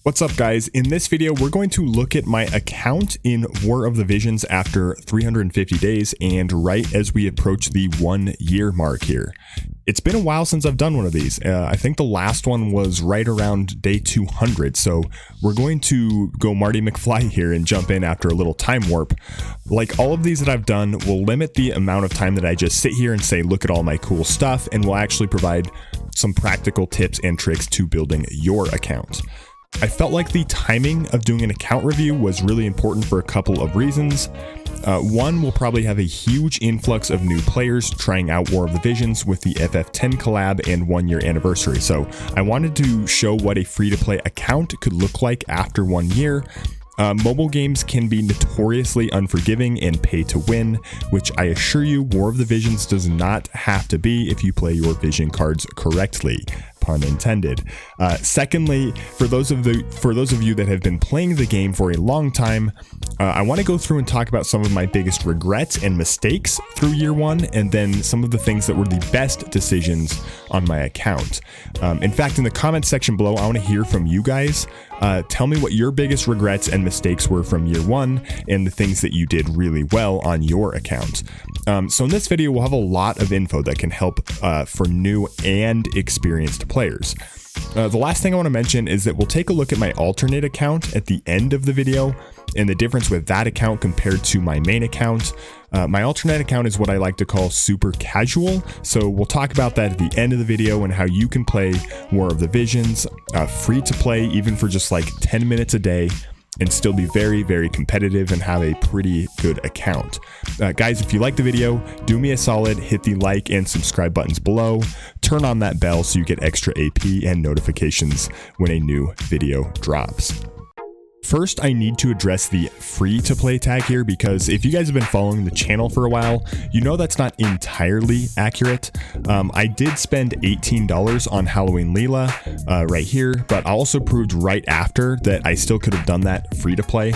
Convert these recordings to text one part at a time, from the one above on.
What's up guys, in this video we're going to look at my account in War of the Visions after 350 days and right as we approach the 1 year mark here. It's been a while since I've done one of these. I think the last one was right around day 200, so we're going to go Marty McFly here and jump in after a little time warp. Like all of these that I've done, will limit the amount of time that I just sit here and say look at all my cool stuff, and will actually provide some practical tips and tricks to building your account. I felt like the timing of doing an account review was really important for a couple of reasons. One, we'll probably have a huge influx of new players trying out War of the Visions with the FF10 collab and 1 year anniversary. So I wanted to show what a free-to-play account could look like after 1 year. Mobile games can be notoriously unforgiving and pay to win, which I assure you War of the Visions does not have to be if you play your vision cards correctly. Pun intended. Secondly, for those of you that have been playing the game for a long time, I want to go through and talk about some of my biggest regrets and mistakes through year one, and then some of the things that were the best decisions on my account. In fact, in the comments section below, I want to hear from you guys. Tell me what your biggest regrets and mistakes were from year one and the things that you did really well on your account. So in this video, we'll have a lot of info that can help for new and experienced players. The last thing I want to mention is that we'll take a look at my alternate account at the end of the video and the difference with that account compared to my main account. My alternate account is what I like to call super casual, so we'll talk about that at the end of the video and how you can play War of the Visions free to play even for just like 10 minutes a day and still be very, very competitive and have a pretty good account. Guys, if you like the video, do me a solid, hit the like and subscribe buttons below, turn on that bell so you get extra AP and notifications when a new video drops. First, I need to address the free to play tag here, because if you guys have been following the channel for a while, you know that's not entirely accurate. I did spend $18 on Halloween Leela right here, but I also proved right after that I still could have done that free to play.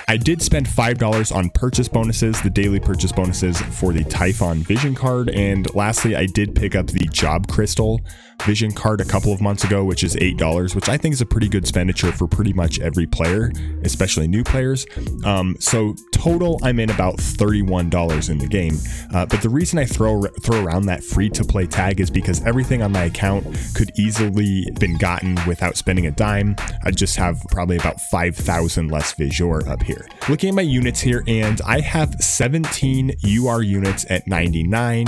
I did spend $5 on purchase bonuses, the daily purchase bonuses for the Typhon Vision card, and lastly, I did pick up the Job Crystal Vision card a couple of months ago, which is $8, which I think is a pretty good expenditure for pretty much every player, especially new players. So total, I'm in about $31 in the game. But the reason I throw around that free to play tag is because everything on my account could easily been gotten without spending a dime. I just have probably about 5,000 less Visual up here. Looking at my units here, and I have 17 UR units at 99.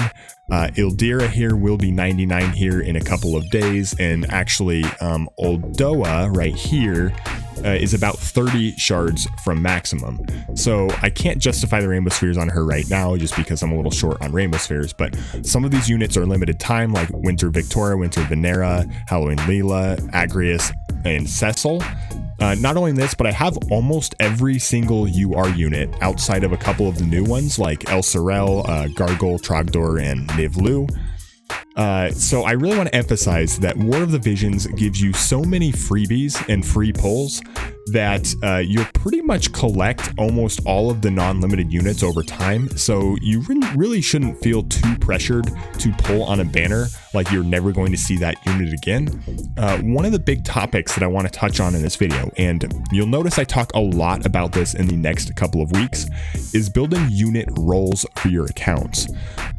Ildira here will be 99 here in a couple of days, and actually Oldoa right here is about 30 shards from maximum. So I can't justify the rainbow spheres on her right now just because I'm a little short on rainbow spheres, but some of these units are limited time, like Winter Victoria, Winter Venera, Halloween Leela, Agrius, and Cecil. Not only this, but I have almost every single UR unit outside of a couple of the new ones like El Sorel, Gargle, Trogdor, and Nivlu. So I really want to emphasize that War of the Visions gives you so many freebies and free pulls that you'll pretty much collect almost all of the non-limited units over time, so you really shouldn't feel too pressured to pull on a banner like you're never going to see that unit again. One of the big topics that I want to touch on in this video, and you'll notice I talk a lot about this in the next couple of weeks, is building unit roles for your accounts.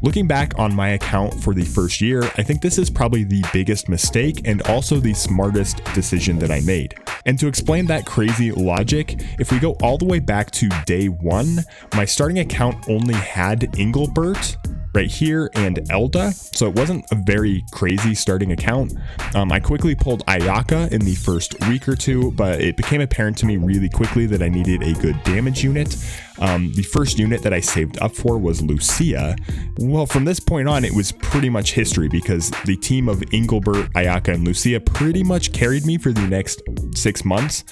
Looking back on my account for the first year, I think this is probably the biggest mistake and also the smartest decision that I made. And to explain that crazy logic, if we go all the way back to day one, my starting account only had Engelbert right here and Elda, so it wasn't a very crazy starting account. I quickly pulled Ayaka in the first week or two, but it became apparent to me really quickly that I needed a good damage unit. The first unit that I saved up for was Lucia. Well, from this point on, it was pretty much history because the team of Engelbert, Ayaka, and Lucia pretty much carried me for the next 6 months.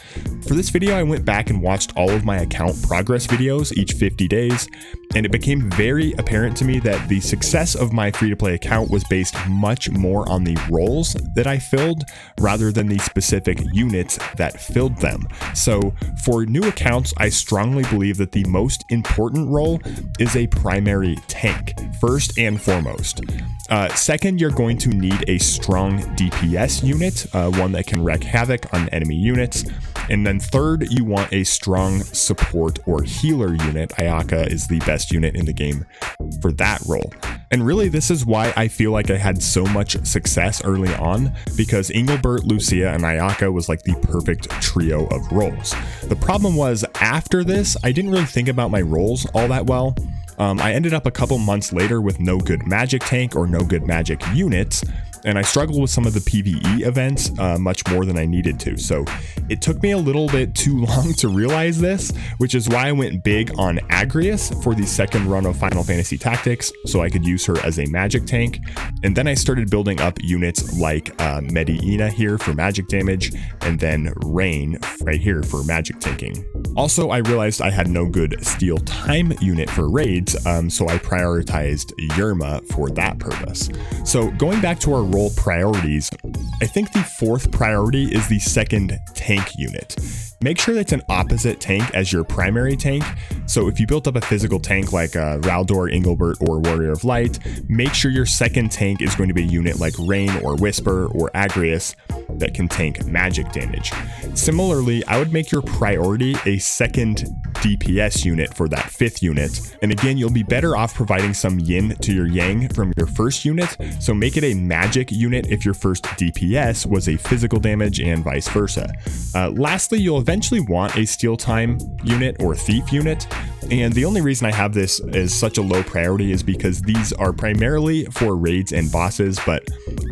For this video, I went back and watched all of my account progress videos each 50 days, and it became very apparent to me that the success of my free-to-play account was based much more on the roles that I filled rather than the specific units that filled them. So for new accounts, I strongly believe that the most important role is a primary tank, first and foremost. Second, you're going to need a strong DPS unit, one that can wreak havoc on enemy units. And then third, you want a strong support or healer unit. Ayaka is the best unit in the game for that role. And really, this is why I feel like I had so much success early on, because Engelbert, Lucia, and Ayaka was like the perfect trio of roles. The problem was, after this, I didn't really think about my roles all that well. I ended up a couple months later with no good magic tank or no good magic units, and I struggled with some of the PvE events much more than I needed to. So it took me a little bit too long to realize this, which is why I went big on Agrius for the second run of Final Fantasy Tactics, so I could use her as a magic tank. And then I started building up units like Medina here for magic damage, and then Rain right here for magic tanking. Also, I realized I had no good Steel Time unit for raids, so I prioritized Yerma for that purpose. So going back to our role priorities, I think the fourth priority is the second tank unit. Make sure that's an opposite tank as your primary tank. So if you built up a physical tank like Raldor, Engelbert, or Warrior of Light, make sure your second tank is going to be a unit like Rain or Whisper or Agrius that can tank magic damage. Similarly, I would make your priority a second DPS unit for that fifth unit. And again, you'll be better off providing some yin to your yang from your first unit, so make it a magic unit if your first DPS was a physical damage and vice versa. Lastly, you'll eventually want a Steel Time unit or Thief unit. And the only reason I have this as such a low priority is because these are primarily for raids and bosses, but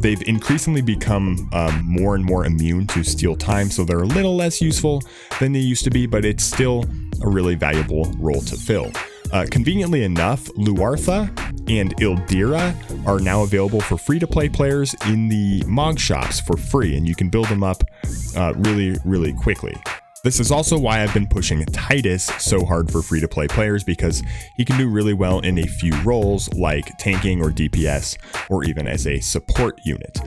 they've increasingly become more and more immune to Steel Time, so they're a little less useful than they used to be, but it's still a really valuable role to fill. Conveniently enough, Luartha and Ildira are now available for free-to-play players in the Mog shops for free, and you can build them up really quickly. This is also why I've been pushing Titus so hard for free-to-play players, because he can do really well in a few roles like tanking or DPS, or even as a support unit.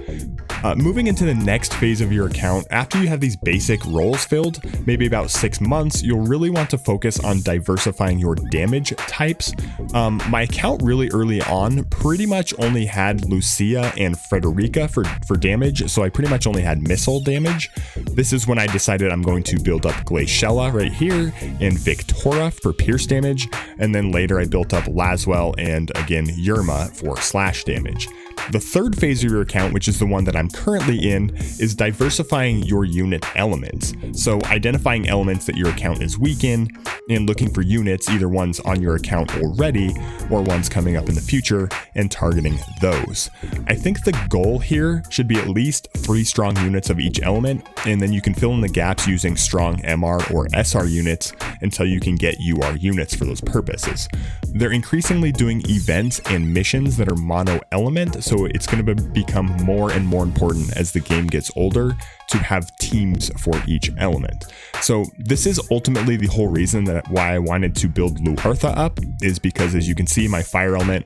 Moving into the next phase of your account, after you have these basic roles filled, maybe about 6 months, you'll really want to focus on diversifying your damage types. My account really early on pretty much only had Lucia and Frederica for damage, so I pretty much only had missile damage. This is when I decided I'm going to build up Glaciella right here and Victora for pierce damage, and then later I built up Laswell and again Yerma for slash damage. The third phase of your account, which is the one that I'm currently in, is diversifying your unit elements. So identifying elements that your account is weak in and looking for units, either ones on your account already or ones coming up in the future, and targeting those. I think the goal here should be at least 3 strong units of each element, and then you can fill in the gaps using strong MR or SR units until you can get UR units for those purposes. They're increasingly doing events and missions that are mono element, so it's going to become more and more important as the game gets older to have teams for each element. So this is ultimately the whole reason that why I wanted to build Luartha up, is because as you can see, my fire element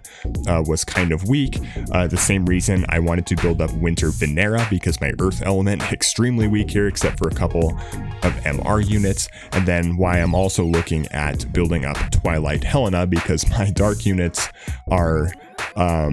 was kind of weak. The same reason I wanted to build up Winter Venera, because my earth element extremely weak here except for a couple of MR units. And then why I'm also looking at building up Twilight Helena, because my dark units are well,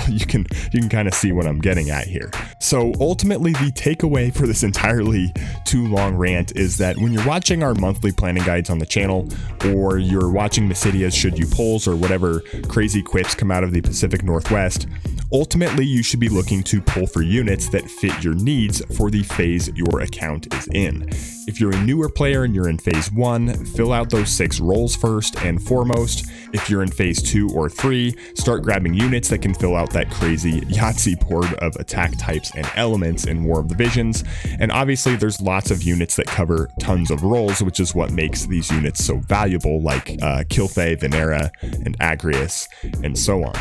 you can kind of see what I'm getting at here. So ultimately, the takeaway for this entirely too long rant is that when you're watching our monthly planning guides on the channel, or you're watching Mysidia's Should You Polls, or whatever crazy quips come out of the Pacific Northwest, ultimately you should be looking to pull for units that fit your needs for the phase your account is in. If you're a newer player and you're in phase 1, fill out those 6 roles first and foremost. If you're in phase 2 or 3, start grabbing units that can fill out that crazy Yahtzee board of attack types and elements in War of the Visions. And obviously there's lots of units that cover tons of roles, which is what makes these units so valuable, like Kilthay, Venera, and Agrius, and so on.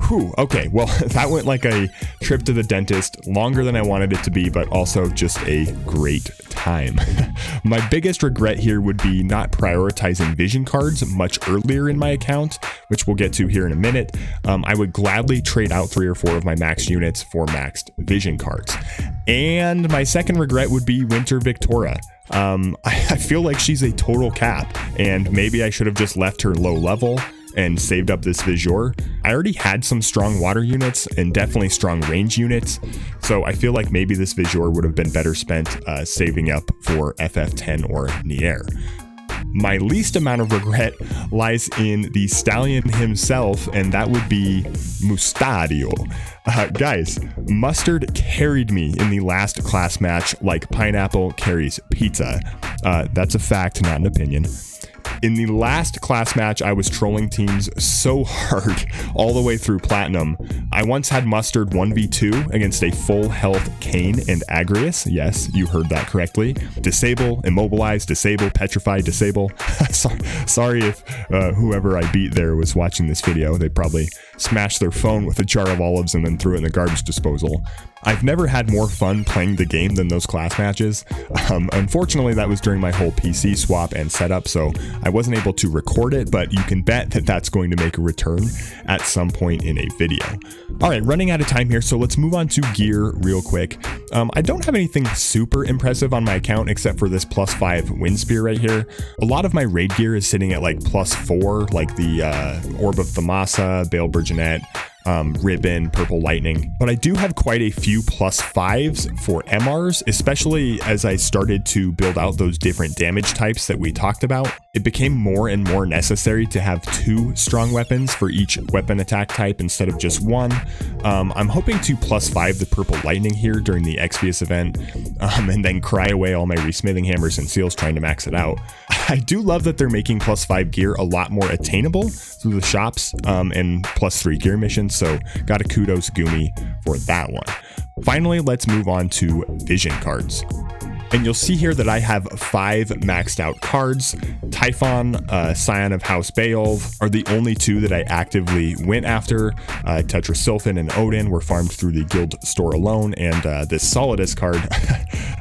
Whew, okay, well, that went like a trip to the dentist, longer than I wanted it to be, but also just a great time. My biggest regret here would be not prioritizing vision cards much earlier in my account, which we'll get to here in a minute. I would gladly trade out 3 or 4 of my maxed units for maxed vision cards. And my second regret would be Winter Victoria. I feel like she's a total cap, and maybe I should have just left her low level and saved up this Visueur. I already had some strong water units and definitely strong range units, so I feel like maybe this Visueur would have been better spent saving up for FF10 or Nier. My least amount of regret lies in the stallion himself, and that would be Mustadio. Guys, Mustard carried me in the last class match like pineapple carries pizza. That's a fact, not an opinion. In the last class match, I was trolling teams so hard all the way through Platinum. I once had Mustard 1v2 against a full health Kane and Agrius. Yes, you heard that correctly. Disable, immobilize, disable, petrify, disable. Sorry if whoever I beat there was watching this video. They probably smashed their phone with a jar of olives and then threw it in the garbage disposal. I've never had more fun playing the game than those class matches. Unfortunately, that was during my whole PC swap and setup, so I wasn't able to record it, but you can bet that that's going to make a return at some point in a video. All right, running out of time here, so let's move on to gear real quick. I don't have anything super impressive on my account except for this +5 wind spear right here. A lot of my raid gear is sitting at like +4, like the Orb of Thamasa, Bale Burgeonet, Ribbon, Purple Lightning, but I do have quite a few +5s for MRs, especially as I started to build out those different damage types that we talked about. It became more and more necessary to have 2 strong weapons for each weapon attack type instead of just 1. I'm hoping to +5 the Purple Lightning here during the Exvius event, and then cry away all my resmithing hammers and seals trying to max it out. I do love that they're making +5 gear a lot more attainable through the shops and +3 gear missions, so gotta kudos Gumi for that one. Finally, let's move on to vision cards. And you'll see here that I have 5 maxed out cards. Typhon, Scion of House Beowulf are the only 2 that I actively went after. Tetrasilphin and Odin were farmed through the guild store alone, and this Solidus card,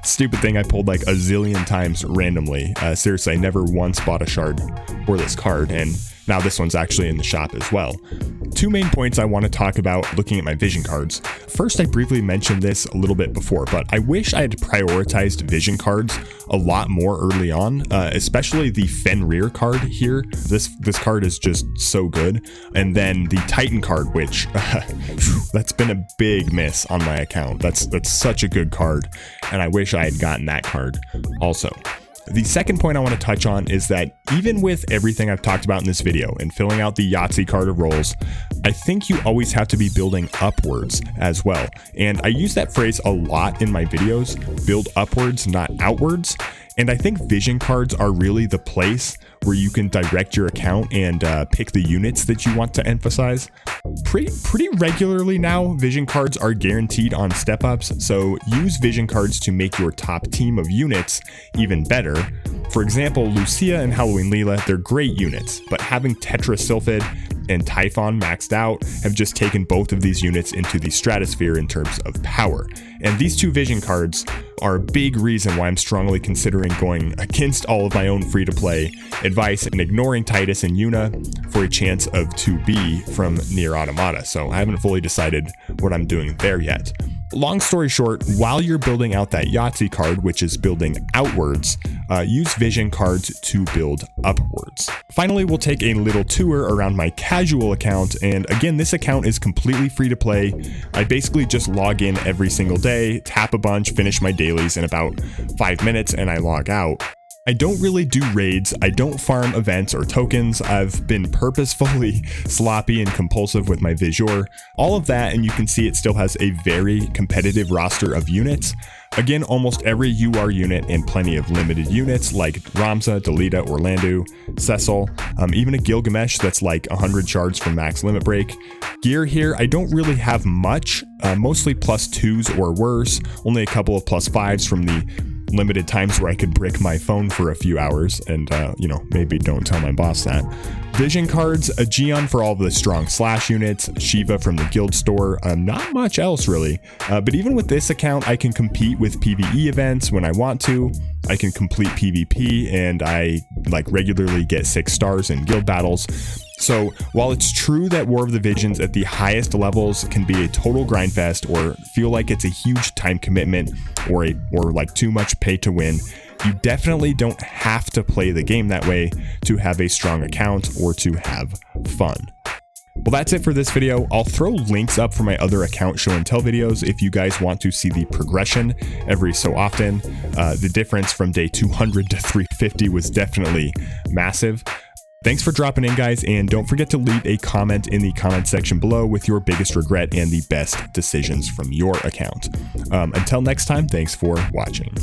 stupid thing I pulled like a zillion times randomly. Seriously, I never once bought a shard for this card, and now this one's actually in the shop as well. 2 main points I want to talk about looking at my vision cards. First, I briefly mentioned this a little bit before, but I wish I had prioritized vision cards a lot more early on, especially the Fenrir card here. This card is just so good. And then the Titan card, which that's been a big miss on my account. That's such a good card, and I wish I had gotten that card also. The second point I want to touch on is that even with everything I've talked about in this video and filling out the Yahtzee card of roles, I think you always have to be building upwards as well. And I use that phrase a lot in my videos, build upwards, not outwards. And I think vision cards are really the place where you can direct your account and pick the units that you want to emphasize. Pretty regularly now, vision cards are guaranteed on step ups, so use vision cards to make your top team of units even better. For example, Lucia and Halloween Leela, they're great units, but having Tetrasilphid and Typhon maxed out have just taken both of these units into the stratosphere in terms of power. And these 2 vision cards are a big reason why I'm strongly considering going against all of my own free-to-play advice and ignoring Titus and Yuna for a chance of 2B from Nier Automata. So I haven't fully decided what I'm doing there yet. Long story short, while you're building out that Yahtzee card, which is building outwards, use vision cards to build upwards. Finally, we'll take a little tour around my casual account, and again, this account is completely free to play. I basically just log in every single day, tap a bunch, finish my dailies in about 5 minutes, and I log out. I don't really do raids, I don't farm events or tokens, I've been purposefully sloppy and compulsive with my Visueur. All of that, and you can see it still has a very competitive roster of units. Again, almost every UR unit and plenty of limited units like Ramza, Delita, Orlando, Cecil, even a Gilgamesh that's like 100 shards from max limit break. Gear here, I don't really have much, mostly +2s or worse, only a couple of +5s from the limited times where I could brick my phone for a few hours, and you know, maybe don't tell my boss that. Vision cards, a Geon for all of the strong slash units, Shiva from the guild store, not much else really. But even with this account, I can compete with PvE events when I want to. I can complete PvP, and I like regularly get 6 stars in guild battles. So while it's true that War of the Visions at the highest levels can be a total grind fest or feel like it's a huge time commitment or like too much pay to win, you definitely don't have to play the game that way to have a strong account or to have fun. Well, that's it for this video. I'll throw links up for my other account show and tell videos if you guys want to see the progression every so often. The difference from day 200 to 350 was definitely massive. Thanks for dropping in, guys, and don't forget to leave a comment in the comment section below with your biggest regret and the best decisions from your account. Until next time, thanks for watching.